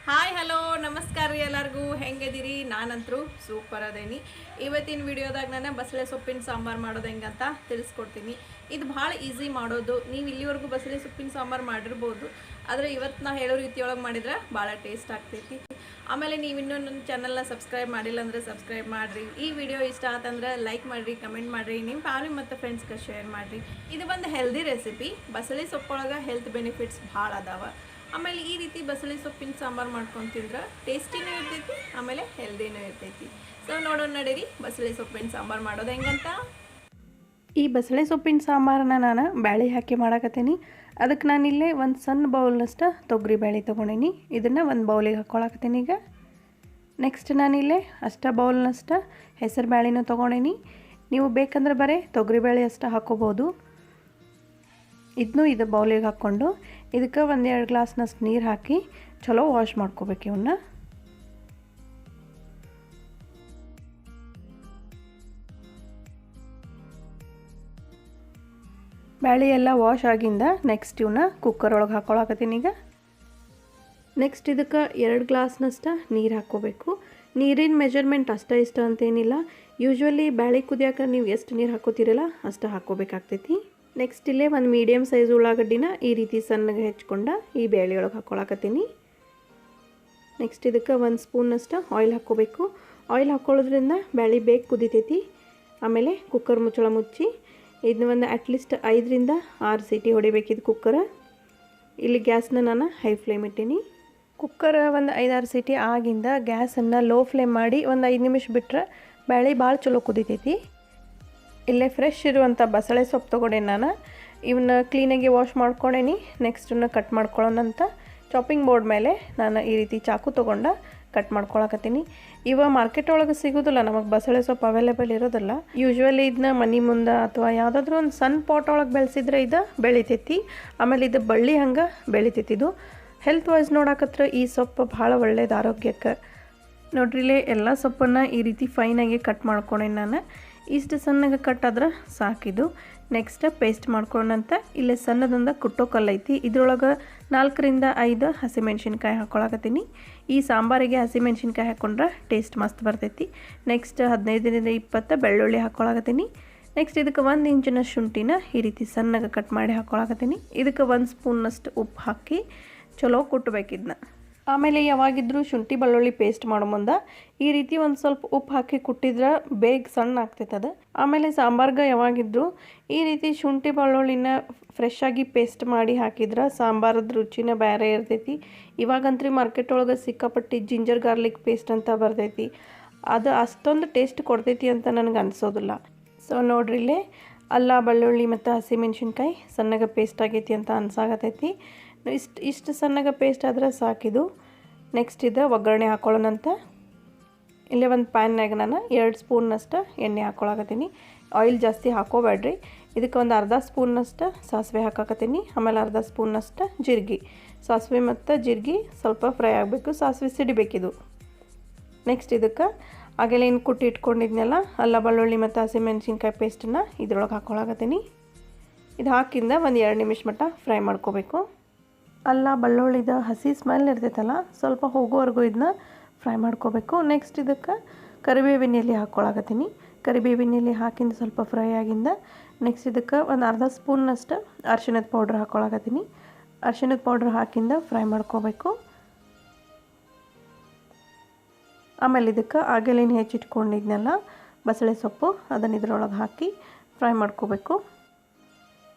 Hi hello ನಮಸ್ಕಾರ ರೀ ಎಲ್ಲರಿಗೂ ಹೆಂಗಿದ್ದೀರಿ. ನಾನಂತರೂ ಸೂಪರ್ ಅದೇನಿ. ಇವತ್ತಿನ ವಿಡಿಯೋದಾಗ ನಾನು ಬಸಳೆ ಸೊಪ್ಪಿನ ಸಾಂಬಾರು ಮಾಡೋದು ಹೆಂಗಂತ ತಿಳಿಸ್ಕೊಡ್ತೀನಿ. ಇದು ಭಾಳ ಈಸಿ ಮಾಡೋದು. ನೀವು ಇಲ್ಲಿವರೆಗೂ ಬಸಳೆ ಸೊಪ್ಪಿನ ಸಾಂಬಾರು ಮಾಡಿರ್ಬೋದು, ಆದರೆ ಇವತ್ತು ನಾ ಹೇಳೋ ರೀತಿಯೊಳಗೆ ಮಾಡಿದ್ರೆ ಭಾಳ ಟೇಸ್ಟ್ ಆಗ್ತೈತಿ. ಆಮೇಲೆ ನೀವು ಇನ್ನೂ ನನ್ನ ಚಾನಲ್ನ ಸಬ್ಸ್ಕ್ರೈಬ್ ಮಾಡಿಲ್ಲ ಅಂದರೆ ಸಬ್ಸ್ಕ್ರೈಬ್ ಮಾಡಿರಿ. ಈ ವಿಡಿಯೋ ಇಷ್ಟ ಆತಂದ್ರೆ ಲೈಕ್ ಮಾಡಿರಿ, ಕಮೆಂಟ್ ಮಾಡಿರಿ, ನಿಮ್ಮ ಫ್ಯಾಮಿಲಿ ಮತ್ತು ಫ್ರೆಂಡ್ಸ್ಗೆ ಶೇರ್ ಮಾಡಿರಿ. ಇದು ಒಂದು ಹೆಲ್ದಿ ರೆಸಿಪಿ. ಬಸಳೆ ಸೊಪ್ಪೊಳಗೆ ಹೆಲ್ತ್ ಬೆನಿಫಿಟ್ಸ್ ಭಾಳ ಅದಾವ. ಆಮೇಲೆ ಈ ರೀತಿ ಬಸಳೆ ಸೊಪ್ಪಿನ ಸಾಂಬಾರು ಮಾಡ್ಕೊಂಡು ತಿಂದ್ರೆ ಟೇಸ್ಟಿನೂ ಇರ್ತೈತಿ, ಆಮೇಲೆ ಹೆಲ್ದಿನೂ ಇರ್ತೈತಿ. ಸೊ ನೋಡೋಣ ನಡೀರಿ ಬಸಳೆ ಸೊಪ್ಪಿನ ಸಾಂಬಾರು ಮಾಡೋದು ಹೆಂಗಂತ. ಈ ಬಸಳೆ ಸೊಪ್ಪಿನ ಸಾಂಬಾರನ್ನ ನಾನು ಬ್ಯಾಳೆ ಹಾಕಿ ಮಾಡಕತ್ತೀನಿ. ಅದಕ್ಕೆ ನಾನಿಲ್ಲೇ ಒಂದು ಸಣ್ಣ ಬೌಲ್ನಷ್ಟು ತೊಗರಿ ಬೇಳೆ ತೊಗೊಂಡೀನಿ. ಇದನ್ನು ಒಂದು ಬೌಲಿಗೆ ಹಾಕ್ಕೊಳಕತ್ತೀನಿ. ಈಗ ನೆಕ್ಸ್ಟ್ ನಾನಿಲ್ಲೇ ಬೌಲ್ನಷ್ಟು ಹೆಸರು ಬೇಳೆನೂ ತೊಗೊಂಡೀನಿ. ನೀವು ಬೇಕಂದ್ರೆ ಬರೀ ತೊಗರಿ ಬೇಳೆ ಅಷ್ಟು ಹಾಕ್ಕೋಬೋದು. ಇದನ್ನು ಇದು ಬೌಲಿಗೆ ಹಾಕ್ಕೊಂಡು ಇದಕ್ಕೆ 1-2 ಗ್ಲಾಸ್ನಷ್ಟು ನೀರು ಹಾಕಿ ಚಲೋ ವಾಶ್ ಮಾಡ್ಕೋಬೇಕು. ಇವನ್ನ ಬ್ಯಾಳೆ ಎಲ್ಲ ವಾಶ್ ಆಗಿಂದ ನೆಕ್ಸ್ಟ್ ಇವನ್ನ ಕುಕ್ಕರ್ ಒಳಗೆ ಹಾಕ್ಕೊಳಕತ್ತೀನಿ. ಈಗ ನೆಕ್ಸ್ಟ್ ಇದಕ್ಕೆ 2 ಗ್ಲಾಸ್ನಷ್ಟು ನೀರು ಹಾಕ್ಕೋಬೇಕು. ನೀರಿನ ಮೆಜರ್ಮೆಂಟ್ ಇಷ್ಟ ಅಂತೇನಿಲ್ಲ. ಯೂಶ್ವಲಿ ಬ್ಯಾಳೆ ಕುದಿಯಾಕ ನೀವು ಎಷ್ಟು ನೀರು ಹಾಕೋತಿರಲ್ಲ ಅಷ್ಟು ಹಾಕ್ಕೋಬೇಕಾಗ್ತೈತಿ. ನೆಕ್ಸ್ಟ್ ಇಲ್ಲೇ ಒಂದು ಮೀಡಿಯಮ್ ಸೈಜ್ ಉಳ್ಳಾಗಡ್ಡಿನ ಈ ರೀತಿ ಸಣ್ಣಗೆ ಹೆಚ್ಕೊಂಡು ಈ ಬೇಳೆ ಒಳಗೆ ಹಾಕ್ಕೊಳಕತ್ತೀನಿ. ನೆಕ್ಸ್ಟ್ ಇದಕ್ಕೆ 1 ಸ್ಪೂನಷ್ಟು ಆಯಿಲ್ ಹಾಕ್ಕೋಬೇಕು. ಆಯಿಲ್ ಹಾಕ್ಕೊಳ್ಳೋದ್ರಿಂದ ಬೇಳೆ ಬೇಗ ಕುದಿತೈತಿ. ಆಮೇಲೆ ಕುಕ್ಕರ್ ಮುಚ್ಚಳ ಮುಚ್ಚಿ ಇದನ್ನ ಒಂದು ಅಟ್ಲೀಸ್ಟ್ 5ರಿಂದ 6 ಸೀಟಿ ಹೊಡಿಬೇಕಿದ್ದು ಕುಕ್ಕರ್. ಇಲ್ಲಿ ಗ್ಯಾಸ್ನ ನಾನು ಹೈ ಫ್ಲೇಮ್ ಇಟ್ಟೀನಿ. ಕುಕ್ಕರ್ ಒಂದು 5-6 ಸೀಟಿ ಆಗಿಂದ ಗ್ಯಾಸನ್ನು ಲೋ ಫ್ಲೇಮ್ ಮಾಡಿ ಒಂದು 5 ನಿಮಿಷ ಬಿಟ್ಟರೆ ಬೇಳೆ ಭಾಳ ಚಲೋ ಕುದಿತೈತಿ. ಇಲ್ಲೇ ಫ್ರೆಶ್ ಇರುವಂಥ ಬಸಳೆ ಸೊಪ್ಪು ತೊಗೊಂಡೆ ನಾನು. ಇವನ್ನ ಕ್ಲೀನಾಗಿ ವಾಶ್ ಮಾಡ್ಕೊಂಡೇನಿ. ನೆಕ್ಸ್ಟ್ ಇವನ್ನ ಕಟ್ ಮಾಡ್ಕೊಳ್ಳೋಣಂತ ಚಾಪಿಂಗ್ ಬೋರ್ಡ್ ಮೇಲೆ ನಾನು ಈ ರೀತಿ ಚಾಕು ತೊಗೊಂಡು ಕಟ್ ಮಾಡ್ಕೊಳಕತ್ತೀನಿ. ಇವಾಗ ಮಾರ್ಕೆಟ್ ಒಳಗೆ ಸಿಗೋದಿಲ್ಲ, ನಮಗೆ ಬಸಳೆ ಸೊಪ್ಪು ಅವೈಲೇಬಲ್ ಇರೋದಿಲ್ಲ. ಯೂಶ್ವಲಿ ಇದನ್ನ ಮನೆ ಮುಂದೆ ಅಥವಾ ಯಾವುದಾದ್ರೂ ಒಂದು ಸಣ್ಣ ಪಾಟ್ ಒಳಗೆ ಬೆಳೆಸಿದ್ರೆ ಇದು ಬೆಳಿತೈತಿ. ಆಮೇಲೆ ಇದು ಬಳ್ಳಿ ಹಂಗೆ ಬೆಳಿತೈತಿ. ಇದು ಹೆಲ್ತ್ ವೈಸ್ ನೋಡಕತ್ರ ಈ ಸೊಪ್ಪು ಭಾಳ ಒಳ್ಳೇದು ಆರೋಗ್ಯಕ್ಕೆ. ನೋಡ್ರಿಲೇ ಎಲ್ಲ ಸೊಪ್ಪನ್ನು ಈ ರೀತಿ ಫೈನಾಗಿ ಕಟ್ ಮಾಡ್ಕೊಂಡೆ ನಾನು. ಇಷ್ಟು ಸಣ್ಣಗೆ ಕಟ್ ಆದ್ರೆ ಸಾಕಿದು. ನೆಕ್ಸ್ಟ್ ಪೇಸ್ಟ್ ಮಾಡ್ಕೊಂಡಂತ ಇಲ್ಲೇ ಸಣ್ಣದೊಂದು ಕುಟ್ಟೋ ಕಲ್ಲೈತಿ. ಇದ್ರೊಳಗೆ 4ರಿಂದ 5 ಹಸಿಮೆಣ್ಸಿನ್ಕಾಯಿ ಹಾಕ್ಕೊಳಕತ್ತೀನಿ. ಈ ಸಾಂಬಾರಿಗೆ ಹಸಿಮೆಣ್ಸಿನ್ಕಾಯಿ ಹಾಕ್ಕೊಂಡ್ರೆ ಟೇಸ್ಟ್ ಮಸ್ತ್ ಬರ್ತೈತಿ. ನೆಕ್ಸ್ಟ್ 15ರಿಂದ 20 ಬೆಳ್ಳುಳ್ಳಿ ಹಾಕ್ಕೊಳಕತ್ತೀನಿ. ನೆಕ್ಸ್ಟ್ ಇದಕ್ಕೆ 1 ಇಂಚಿನ ಶುಂಠಿನ ಈ ರೀತಿ ಸಣ್ಣಗೆ ಕಟ್ ಮಾಡಿ ಹಾಕ್ಕೊಳಕತ್ತೀನಿ. ಇದಕ್ಕೆ 1 ಸ್ಪೂನ್ನಷ್ಟು ಉಪ್ಪು ಹಾಕಿ ಚಲೋ ಕುಟ್ಟಬೇಕಿದ್ನ. ಆಮೇಲೆ ಯಾವಾಗಿದ್ರೂ ಶುಂಠಿ ಬೆಳ್ಳುಳ್ಳಿ ಪೇಸ್ಟ್ ಮಾಡೋ ಮುಂದೆ ಈ ರೀತಿ ಒಂದು ಸ್ವಲ್ಪ ಉಪ್ಪು ಹಾಕಿ ಕುಟ್ಟಿದ್ರೆ ಬೇಗ ಸಣ್ಣ ಆಗ್ತೈತೆ ಅದು. ಆಮೇಲೆ ಸಾಂಬಾರ್ಗೆ ಯಾವಾಗಿದ್ರೂ ಈ ರೀತಿ ಶುಂಠಿ ಬೆಳ್ಳುಳ್ಳಿನ ಫ್ರೆಶ್ ಆಗಿ ಪೇಸ್ಟ್ ಮಾಡಿ ಹಾಕಿದ್ರೆ ಸಾಂಬಾರದ ರುಚಿನ ಬೇರೆ ಇರ್ತೈತಿ. ಇವಾಗಂತೂ ಮಾರ್ಕೆಟ್ ಒಳಗೆ ಸಿಕ್ಕಾಪಟ್ಟಿ ಜಿಂಜರ್ ಗಾರ್ಲಿಕ್ ಪೇಸ್ಟ್ ಅಂತ ಬರ್ತೈತಿ. ಅದು ಅಷ್ಟೊಂದು ಟೇಸ್ಟ್ ಕೊಡ್ತೈತಿ ಅಂತ ನನಗೆ ಅನಿಸೋದಿಲ್ಲ. ಸೊ ನೋಡ್ರಿಲ್ಲೇ ಅಲ್ಲ ಬೆಳ್ಳುಳ್ಳಿ ಮತ್ತು ಹಸಿಮೆಣ್ಸಿನ್ಕಾಯಿ ಸಣ್ಣಗೆ ಪೇಸ್ಟ್ ಆಗೈತಿ ಅಂತ ಅನ್ಸಾಗತೈತಿ. ಇಷ್ಟು ಸಣ್ಣಗೆ ಪೇಸ್ಟ್ ಆದರೆ ಸಾಕಿದು. ನೆಕ್ಸ್ಟ್ ಇದು ಒಗ್ಗರಣೆ ಹಾಕ್ಕೊಳ್ಳೋಣಂತ. ಇಲ್ಲೇ ಒಂದು ಪ್ಯಾನ್ನಾಗ ನಾನು 2 ಸ್ಪೂನ್ನಷ್ಟು ಎಣ್ಣೆ ಹಾಕ್ಕೊಳಕತ್ತೀನಿ. ಆಯಿಲ್ ಜಾಸ್ತಿ ಹಾಕೋಬೇಡ್ರಿ. ಇದಕ್ಕೆ ಒಂದು ಅರ್ಧ ಸ್ಪೂನ್ನಷ್ಟು ಸಾಸಿವೆ ಹಾಕಾಕತ್ತೀನಿ. ಆಮೇಲೆ ಅರ್ಧ ಸ್ಪೂನ್ನಷ್ಟು ಜೀರಿಗೆ. ಸಾಸಿವೆ ಮತ್ತು ಜೀರಿಗೆ ಸ್ವಲ್ಪ ಫ್ರೈ ಆಗಬೇಕು, ಸಾಸಿವೆ ಸಿಡಿಬೇಕಿದು. ನೆಕ್ಸ್ಟ್ ಇದಕ್ಕೆ ಆಗೆಲ್ಲ ಏನು ಕುಟ್ಟಿ ಇಟ್ಕೊಂಡಿದ್ನೆಲ್ಲ ಅಲ್ಲ ಬೆಳ್ಳುಳ್ಳಿ ಮತ್ತು ಹಸಿಮೆಣ್ಸಿನ್ಕಾಯಿ ಪೇಸ್ಟನ್ನು ಇದ್ರೊಳಗೆ ಹಾಕ್ಕೊಳಕತ್ತೀನಿ. ಇದು ಹಾಕಿಂದ ಒಂದು 2 ನಿಮಿಷ ಮಟ್ಟ ಫ್ರೈ ಮಾಡ್ಕೋಬೇಕು. ಅಲ್ಲ ಬೆಳ್ಳುಳ್ಳಿದ ಹಸಿ ಸ್ಮೆಲ್ ಇರ್ತೈತಲ್ಲ ಸ್ವಲ್ಪ ಹೋಗೋವರೆಗೂ ಇದನ್ನ ಫ್ರೈ ಮಾಡ್ಕೋಬೇಕು. ನೆಕ್ಸ್ಟ್ ಇದಕ್ಕೆ ಕರಿಬೇವಿನ ಎಲೆ ಹಾಕ್ಕೊಳಕತ್ತೀನಿ. ಕರಿಬೇವಿನ ಎಲೆ ಹಾಕಿಂದ ಸ್ವಲ್ಪ ಫ್ರೈ ಆಗಿಂದ ನೆಕ್ಸ್ಟ್ ಇದಕ್ಕೆ ಒಂದು ಅರ್ಧ ಸ್ಪೂನ್ನಷ್ಟು ಅರಿಶಿಣದ ಪೌಡ್ರ್ ಹಾಕ್ಕೊಳಕತ್ತೀನಿ. ಅರಿಶಿಣದ ಪೌಡ್ರ್ ಹಾಕಿಂದ ಫ್ರೈ ಮಾಡ್ಕೋಬೇಕು. ಆಮೇಲೆ ಇದಕ್ಕೆ ಆಗೆಲೇನು ಹೆಚ್ಚಿಟ್ಕೊಂಡಿದ್ನೆಲ್ಲ ಬಸಳೆ ಸೊಪ್ಪು ಅದನ್ನು ಇದ್ರೊಳಗೆ ಹಾಕಿ ಫ್ರೈ ಮಾಡ್ಕೋಬೇಕು.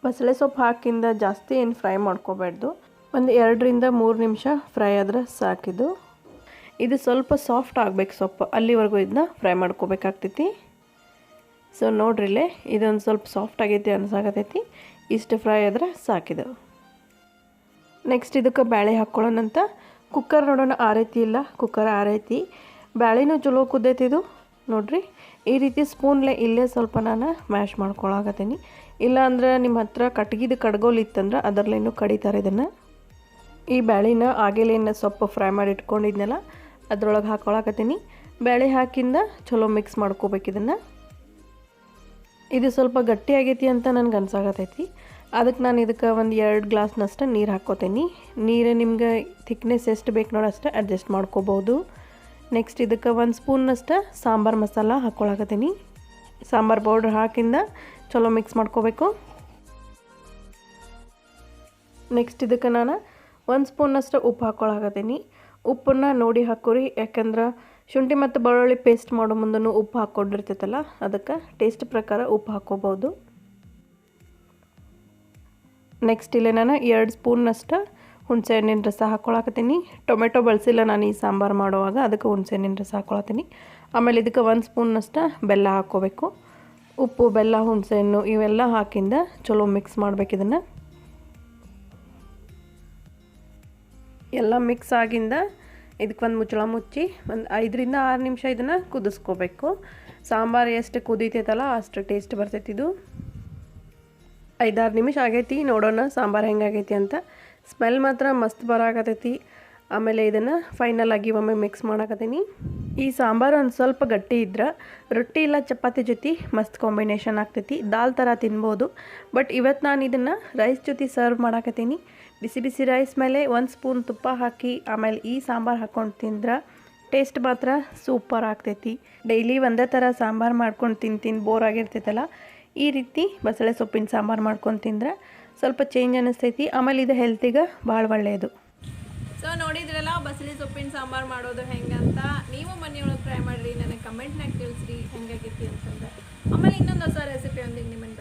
ಬಸಳೆ ಸೊಪ್ಪು ಹಾಕಿಂದ ಜಾಸ್ತಿ ಏನು ಫ್ರೈ ಮಾಡ್ಕೋಬಾರ್ದು. ಒಂದು 2ರಿಂದ 3 ನಿಮಿಷ ಫ್ರೈ ಆದ್ರೆ ಸಾಕಿದು. ಇದು ಸ್ವಲ್ಪ ಸಾಫ್ಟ್ ಆಗಬೇಕು ಸೊಪ್ಪು, ಅಲ್ಲಿವರೆಗೂ ಇದನ್ನ ಫ್ರೈ ಮಾಡ್ಕೋಬೇಕಾಗ್ತೈತಿ. ಸೊ ನೋಡ್ರಿಲ್ಲೇ ಇದೊಂದು ಸ್ವಲ್ಪ ಸಾಫ್ಟ್ ಆಗೈತಿ ಅನ್ಸಾಗತೈತಿ. ಇಷ್ಟು ಫ್ರೈ ಆದ್ರೆ ಸಾಕಿದು. ನೆಕ್ಸ್ಟ್ ಇದಕ್ಕೆ ಬೇಳೆ ಹಾಕ್ಕೊಳ್ಳೋಣಂತ. ಕುಕ್ಕರ್ ನೋಡೋಣ ಆರೈತಿ ಇಲ್ಲ, ಕುಕ್ಕರ್ ಆರೈತಿ. ಬೇಳೆನೂ ಚಲೋ ಕುದ್ದೈತಿದು. ನೋಡ್ರಿ ಈ ರೀತಿ ಸ್ಪೂನ್ಲೆ ಇಲ್ಲೇ ಸ್ವಲ್ಪ ನಾನು ಮ್ಯಾಶ್ ಮಾಡ್ಕೊಳಕತ್ತೀನಿ. ಇಲ್ಲ ಅಂದ್ರೆ ನಿಮ್ಮ ಹತ್ರ ಕಟ್ಗಿದ ಕಡ್ಗೋಲ್ ಇತ್ತಂದ್ರೆ ಅದರಲ್ಲೇನು ಕಡಿತಾರೆ ಇದನ್ನು. ಈ ಬೇಳೆನ ಆಗೆಲೇನು ಸೊಪ್ಪು ಫ್ರೈ ಮಾಡಿ ಇಟ್ಕೊಂಡಿದ್ನಲ್ಲ ಅದ್ರೊಳಗೆ ಹಾಕ್ಕೊಳಕತ್ತೀನಿ. ಬೇಳೆ ಹಾಕಿಂದ ಚಲೋ ಮಿಕ್ಸ್ ಮಾಡ್ಕೋಬೇಕು ಇದನ್ನು. ಇದು ಸ್ವಲ್ಪ ಗಟ್ಟಿ ಆಗೈತಿ ಅಂತ ನನಗೆ ಅನ್ಸಾಗತೈತಿ. ಅದಕ್ಕೆ ನಾನು ಇದಕ್ಕೆ ಒಂದು 2 ಗ್ಲಾಸ್ನಷ್ಟು ನೀರು ಹಾಕ್ಕೋತೀನಿ. ನೀರು ನಿಮ್ಗೆ ಥಿಕ್ನೆಸ್ ಎಷ್ಟು ಬೇಕು ನೋಡಷ್ಟು ಅಡ್ಜಸ್ಟ್ ಮಾಡ್ಕೋಬೋದು. ನೆಕ್ಸ್ಟ್ ಇದಕ್ಕೆ 1 ಸ್ಪೂನ್ನಷ್ಟು ಸಾಂಬಾರು ಮಸಾಲ ಹಾಕ್ಕೊಳಕತ್ತೀನಿ. ಸಾಂಬಾರು ಪೌಡ್ರ್ ಹಾಕಿಂದ ಚಲೋ ಮಿಕ್ಸ್ ಮಾಡ್ಕೋಬೇಕು. ನೆಕ್ಸ್ಟ್ ಇದಕ್ಕೆ ನಾನು 1 ಸ್ಪೂನ್ನಷ್ಟು ಉಪ್ಪು ಹಾಕ್ಕೊಳಕತ್ತೀನಿ. ಉಪ್ಪನ್ನು ನೋಡಿ ಹಾಕೋರಿ, ಯಾಕಂದ್ರೆ ಶುಂಠಿ ಮತ್ತು ಬೆಳ್ಳುಳ್ಳಿ ಪೇಸ್ಟ್ ಮಾಡೋ ಮುಂದೂ ಉಪ್ಪು ಹಾಕ್ಕೊಂಡಿರ್ತೈತಲ್ಲ, ಅದಕ್ಕೆ ಟೇಸ್ಟ್ ಪ್ರಕಾರ ಉಪ್ಪು ಹಾಕ್ಕೋಬೋದು. ನೆಕ್ಸ್ಟ್ ಇಲ್ಲೇ ನಾನು 2 ಸ್ಪೂನ್ನಷ್ಟು ಹುಣಸೆ ಹಣ್ಣಿನ ರಸ ಹಾಕ್ಕೊಳಕತ್ತೀನಿ. ಟೊಮೆಟೊ ಬಳಸಿಲ್ಲ ನಾನು ಈ ಸಾಂಬಾರು ಮಾಡುವಾಗ, ಅದಕ್ಕೆ ಹುಣಸೆ ಹಣ್ಣಿನ ರಸ ಹಾಕ್ಕೊಳತ್ತೀನಿ. ಆಮೇಲೆ ಇದಕ್ಕೆ 1 ಸ್ಪೂನ್ನಷ್ಟು ಬೆಲ್ಲ ಹಾಕ್ಕೋಬೇಕು. ಉಪ್ಪು, ಬೆಲ್ಲ, ಹುಣಸೆ ಹಣ್ಣು ಇವೆಲ್ಲ ಹಾಕಿಂದ ಚಲೋ ಮಿಕ್ಸ್ ಮಾಡ್ಬೇಕು. ಇದನ್ನು ಎಲ್ಲ ಮಿಕ್ಸ್ ಆಗಿಂದ ಇದಕ್ಕೆ ಒಂದು ಮುಚ್ಚಳ ಮುಚ್ಚಿ ಒಂದು 5 ರಿಂದ 6 ನಿಮಿಷ ಇದನ್ನು ಕುದಿಸ್ಕೋಬೇಕು. ಸಾಂಬಾರು ಎಷ್ಟು ಕುದೀತೈತಲ್ಲ ಅಷ್ಟು ಟೇಸ್ಟ್ ಬರ್ತೈತಿ. ಇದು 5-6 ನಿಮಿಷ ಆಗೈತಿ. ನೋಡೋಣ ಸಾಂಬಾರು ಹೆಂಗಾಗೈತಿ ಅಂತ. ಸ್ಮೆಲ್ ಮಾತ್ರ ಮಸ್ತ್ ಬರಾಕತ್ತೈತಿ. ಆಮೇಲೆ ಇದನ್ನು ಫೈನಲ್ ಆಗಿ ಒಮ್ಮೆ ಮಿಕ್ಸ್ ಮಾಡಾಕತ್ತೀನಿ. ಈ ಸಾಂಬಾರು ಒಂದು ಸ್ವಲ್ಪ ಗಟ್ಟಿ ಇದ್ರೆ ರೊಟ್ಟಿ ಇಲ್ಲ ಚಪಾತಿ ಜೊತೆ ಮಸ್ತ್ ಕಾಂಬಿನೇಷನ್ ಆಗ್ತೈತಿ. ದಾಲ್ ಥರ ತಿನ್ಬೋದು. ಬಟ್ ಇವತ್ತು ನಾನು ಇದನ್ನು ರೈಸ್ ಜೊತೆ ಸರ್ವ್ ಮಾಡಾಕತ್ತೀನಿ. ಬಿಸಿ ಬಿಸಿ ರೈಸ್ ಮೇಲೆ 1 ಸ್ಪೂನ್ ತುಪ್ಪ ಹಾಕಿ ಆಮೇಲೆ ಈ ಸಾಂಬಾರು ಹಾಕ್ಕೊಂಡು ತಿಂದ್ರೆ ಟೇಸ್ಟ್ ಮಾತ್ರ ಸೂಪರ್ ಆಗ್ತೈತಿ. ಡೈಲಿ ಒಂದೇ ಥರ ಸಾಂಬಾರು ಮಾಡ್ಕೊಂಡು ತಿಂದು ಬೋರ್ ಆಗಿರ್ತೈತಲ್ಲ, ಈ ರೀತಿ ಬಸಳೆ ಸೊಪ್ಪಿನ ಸಾಂಬಾರು ಮಾಡ್ಕೊಂಡು ತಿಂದ್ರೆ ಸ್ವಲ್ಪ ಚೇಂಜ್ ಅನ್ನಿಸ್ತೈತಿ. ಆಮೇಲೆ ಇದು ಹೆಲ್ತಿಗೆ ಭಾಳ ಒಳ್ಳೆಯದು. ಸೊ ನೋಡಿದ್ರಲ್ಲ ಬಸಳೆ ಸೊಪ್ಪಿನ ಸಾಂಬಾರು ಮಾಡೋದು ಹೆಂಗಂತ. ನೀವು ಮನೆಯೊಳಗೆ ಟ್ರೈ ಮಾಡಿರಿ, ನನಗೆ ಕಮೆಂಟ್ನಾಗ ತಿಳಿಸ್ರಿ ಹೆಂಗಾಗೈತಿ ಅಂತಂದ್ರೆ. ಆಮೇಲೆ ಇನ್ನೊಂದು ಹೊಸ ರೆಸಿಪಿ ಒಂದಿಗೆ ನಿಮ್ಮನ್ನು